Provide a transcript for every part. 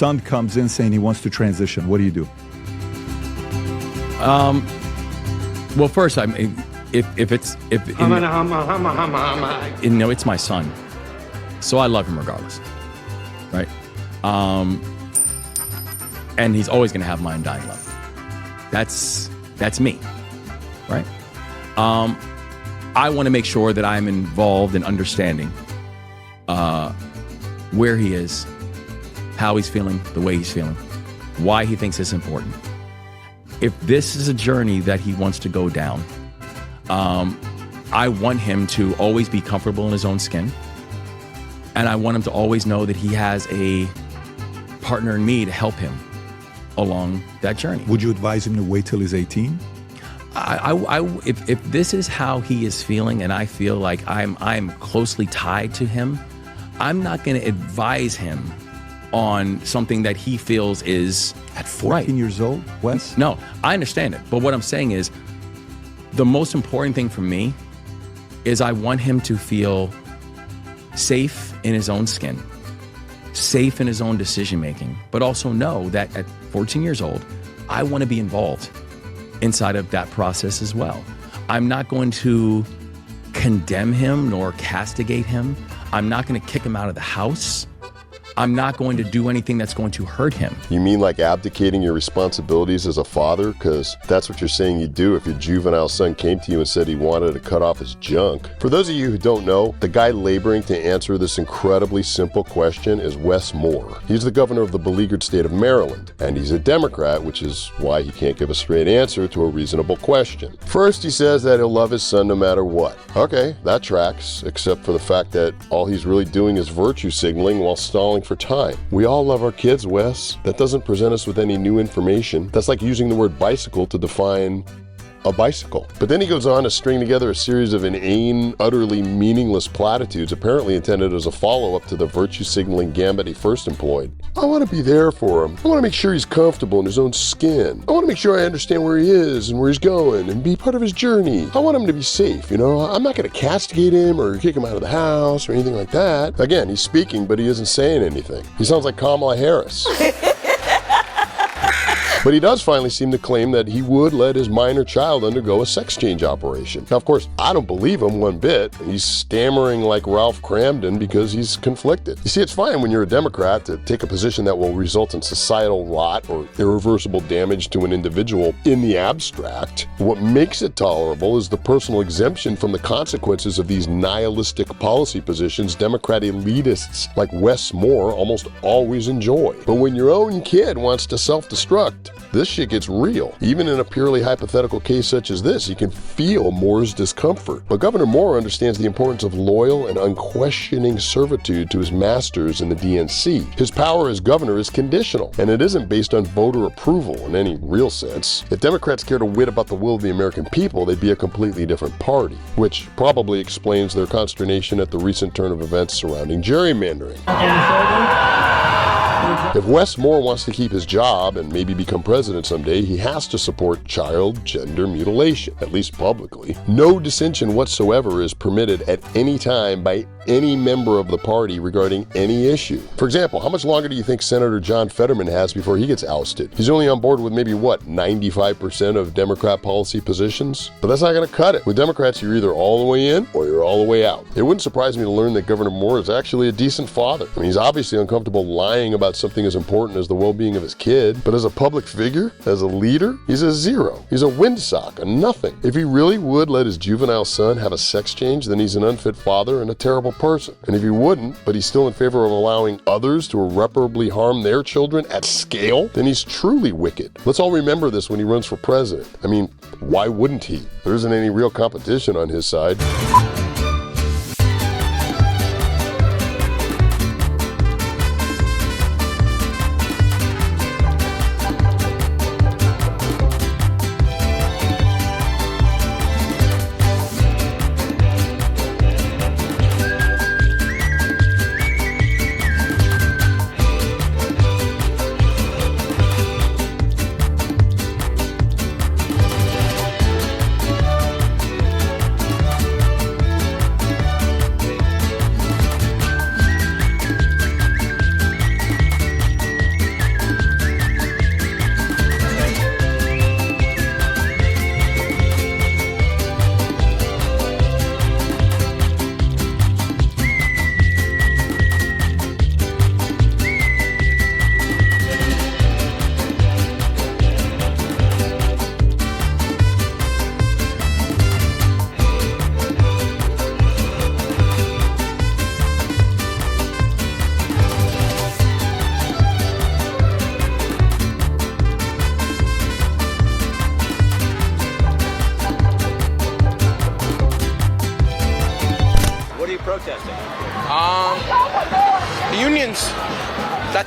son comes in saying he wants to transition, what do you do? Well, first, I mean, it's my son, so I love him regardless, right? And he's always going to have my undying love. That's me, right? I want to make sure that I'm involved in understanding where he is, how he's feeling, the way he's feeling, why he thinks it's important. If this is a journey that he wants to go down, I want him to always be comfortable in his own skin. And I want him to always know that he has a partner in me to help him along that journey. Would you advise him to wait till he's 18? If this is how he is feeling and I feel like I'm closely tied to him, I'm not going to advise him on something that he feels is at 14 years old, Wes? No, I understand it. But what I'm saying is the most important thing for me is I want him to feel safe in his own skin, safe in his own decision-making, but also know that at 14 years old, I want to be involved inside of that process as well. I'm not going to condemn him nor castigate him. I'm not going to kick him out of the house. I'm not going to do anything that's going to hurt him. You mean like abdicating your responsibilities as a father? Because that's what you're saying you'd do if your juvenile son came to you and said he wanted to cut off his junk. For those of you who don't know, the guy laboring to answer this incredibly simple question is Wes Moore. He's the governor of the beleaguered state of Maryland, and he's a Democrat, which is why he can't give a straight answer to a reasonable question. First, he says that he'll love his son no matter what. Okay, that tracks, except for the fact that all he's really doing is virtue signaling while stalling for time. We all love our kids, Wes. That doesn't present us with any new information. That's like using the word bicycle to define a bicycle. But then he goes on to string together a series of inane, utterly meaningless platitudes apparently intended as a follow-up to the virtue signaling gambit he first employed. I want to be there for him. I want to make sure he's comfortable in his own skin. I want to make sure I understand where he is and where he's going and be part of his journey. I want him to be safe, you know? I'm not going to castigate him or kick him out of the house or anything like that. Again, he's speaking, but he isn't saying anything. He sounds like Kamala Harris. But he does finally seem to claim that he would let his minor child undergo a sex change operation. Now, of course, I don't believe him one bit. He's stammering like Ralph Cramden because he's conflicted. You see, it's fine when you're a Democrat to take a position that will result in societal rot or irreversible damage to an individual in the abstract. What makes it tolerable is the personal exemption from the consequences of these nihilistic policy positions Democrat elitists like Wes Moore almost always enjoy. But when your own kid wants to self-destruct, this shit gets real. Even in a purely hypothetical case such as this, you can feel Moore's discomfort. But Governor Moore understands the importance of loyal and unquestioning servitude to his masters in the DNC. His power as governor is conditional, and it isn't based on voter approval in any real sense. If Democrats cared a whit about the will of the American people, they'd be a completely different party, which probably explains their consternation at the recent turn of events surrounding gerrymandering. If Wes Moore wants to keep his job and maybe become president someday, he has to support child gender mutilation, at least publicly. No dissension whatsoever is permitted at any time by any member of the party regarding any issue. For example, how much longer do you think Senator John Fetterman has before he gets ousted? He's only on board with maybe, 95% of Democrat policy positions? But that's not going to cut it. With Democrats, you're either all the way in or you're all the way out. It wouldn't surprise me to learn that Governor Moore is actually a decent father. I mean, he's obviously uncomfortable lying about something as important as the well-being of his kid, but as a public figure, as a leader, he's a zero. He's a windsock, a nothing. If he really would let his juvenile son have a sex change, then he's an unfit father and a terrible person. And if he wouldn't, but he's still in favor of allowing others to irreparably harm their children at scale, then he's truly wicked. Let's all remember this when he runs for president. I mean, why wouldn't he? There isn't any real competition on his side.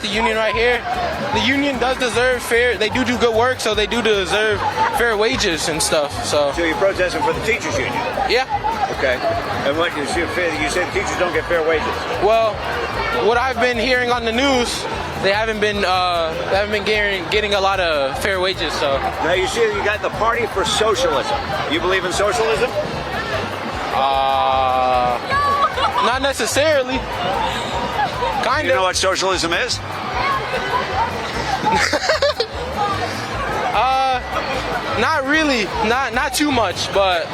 the union right here. The union does deserve fair. They do good work, so they do deserve fair wages and stuff. So you're protesting for the teachers union? yeah. Okay. And what you say the teachers don't get fair wages? Well, what I've been hearing on the news, they haven't been getting a lot of fair wages. So now you see you got the Party for Socialism. You believe in socialism? Not necessarily. Kind You know of. what socialism is? Not really. Not too much, but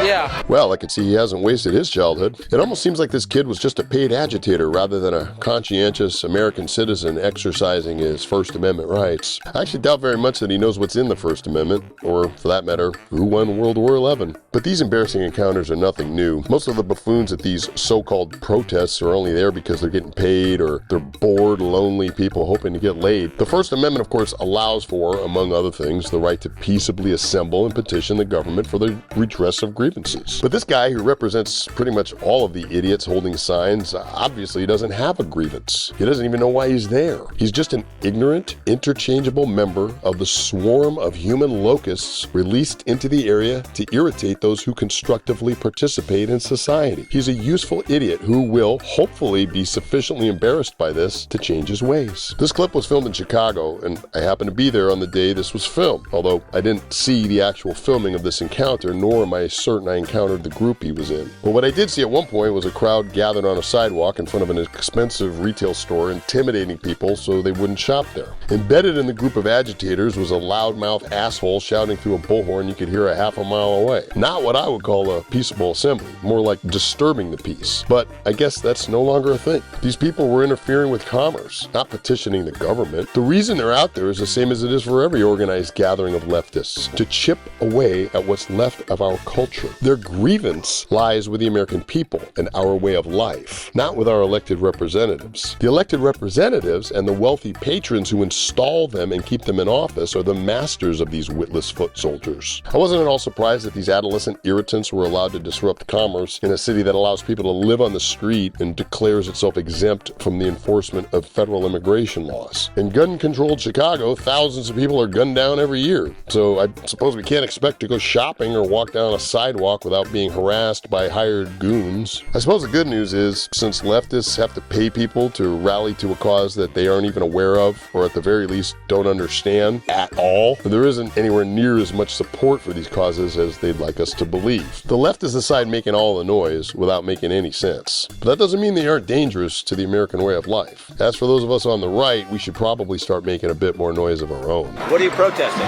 yeah. Well, I can see he hasn't wasted his childhood. It almost seems like this kid was just a paid agitator rather than a conscientious American citizen exercising his First Amendment rights. I actually doubt very much that he knows what's in the First Amendment, or for that matter, who won World War XI. But these embarrassing encounters are nothing new. Most of the buffoons at these so-called protests are only there because they're getting paid or they're bored, lonely people hoping to get laid. The First Amendment, of course, allows for, among other things, the right to peaceably assemble and petition the government for the redress of grievances. But this guy who represents pretty much all of the idiots holding signs obviously doesn't have a grievance. He doesn't even know why he's there. He's just an ignorant, interchangeable member of the swarm of human locusts released into the area to irritate those who constructively participate in society. He's a useful idiot who will hopefully be sufficiently embarrassed by this to change his ways. This clip was filmed in Chicago, and I happened to be there on the day this was filmed, although I didn't see the actual filming of this encounter, nor am I certain I encountered the group he was in. But what I did see at one point was a crowd gathered on a sidewalk in front of an expensive retail store, intimidating people so they wouldn't shop there. Embedded in the group of agitators was a loudmouth asshole shouting through a bullhorn you could hear a half a mile away. Not what I would call a peaceable assembly, more like disturbing the peace. But I guess that's no longer a thing. These people were interfering with commerce, not petitioning the government. The reason they're out there is the same as it is for every organized gathering of leftists: to chip away at what's left of our culture. Their grievance lies with the American people and our way of life, not with our elected representatives. The elected representatives and the wealthy patrons who install them and keep them in office are the masters of these witless foot soldiers. I wasn't at all surprised that these adolescent irritants were allowed to disrupt commerce in a city that allows people to live on the street and declares itself exempt from the enforcement of federal immigration laws. In gun-controlled Chicago, thousands of people are gunned down every year, so I suppose we can't expect to go shopping or walk down a sidewalk without being harassed by hired goons. I suppose the good news is, since leftists have to pay people to rally to a cause that they aren't even aware of, or at the very least don't understand at all, there isn't anywhere near as much support for these causes as they'd like us to believe. The left is the side making all the noise without making any sense. But that doesn't mean they aren't dangerous to the American way of life. As for those of us on the right, we should probably start making a bit more noise of our own. What are you protesting?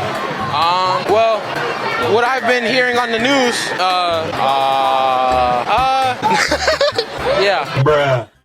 Well, what I've been hearing on the news, yeah. Bruh.